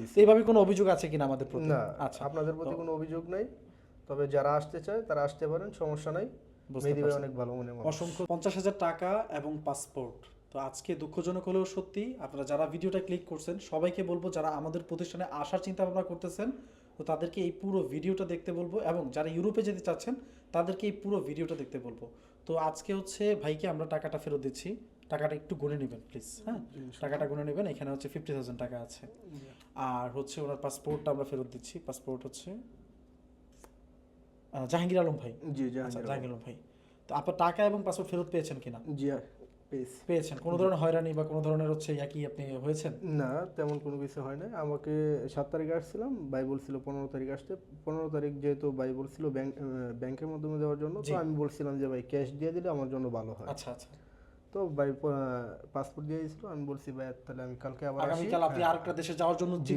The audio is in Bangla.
দিছি। এইভাবে কোনো অভিযোগ আছে কিনা আমাদের প্রতি? না, আচ্ছা, আপনাদের প্রতি কোনো অভিযোগ নাই, তবে যারা আসতে চায় তারা আসতে পারেন, সমস্যা নাই। বুঝতে মেহেদী ভাই পারছি। অনেক ভালো মনে মানুষ। অসংখ্য 50,000 টাকা এবং পাসপোর্ট। তো আজকে দুঃখজনক হলেও সত্যি, আপনারা যারা ভিডিওটা ক্লিক করছেন সবাইকে বলবো, যারা আমাদের প্রতিষ্ঠানে আসার চিন্তা ভাবনা করতেছেন তো তাদেরকে এই পুরো ভিডিওটা দেখতে বলবো, এবং যারা ইউরোপে যেতে চাচ্ছেন তাদেরকে এই পুরো ভিডিওটা দেখতে বলবো। তো আজকে হচ্ছে ভাইকে আমরা টাকাটা ফেরত দিচ্ছি। টাকাটা একটু গুনে নেবেন প্লিজ, হ্যাঁ, টাকাটা গুনে নেবেন। এখানে হচ্ছে 50,000 টাকা আছে। আর হচ্ছে ওনার পাসপোর্টটা আমরা ফেরত দিচ্ছি। পাসপোর্ট হচ্ছে জাহাঙ্গীর আলম ভাই। জি আচ্ছা, জাহাঙ্গীর আলম ভাই। তো আপনার টাকা এবং পাসপোর্ট ফেরত পেয়েছেন কিনা? জি পেয়েছি। পেয়েছেন। কোনো ধরনের হয়রানি বা কোনো ধরনের হচ্ছে কি আপনি হয়েছেন? না, তেমন কোনো কিছু হয় নাই। আমাকে 7 তারিখে আসছিলাম, ভাই বলছিল 15 তারিখ আসতে। 15 তারিখ যেহেতু ভাই বলছিল ব্যাংকের মাধ্যমে দেওয়ার জন্য, তো জি। আমি বলছিলাম যে ভাই ক্যাশ দিয়ে দিলে আমার জন্য ভালো হয়। আচ্ছা আচ্ছা। তো ভাই পাসপোর্ট দিয়ে দিয়েছিল, আমি বলছি ভাই তাহলে আমি কালকে আবার আসি। আগামীকাল আপনি হ্যাঁ, আরেকটা দেশে যাওয়ার জন্য জি। চিন্তা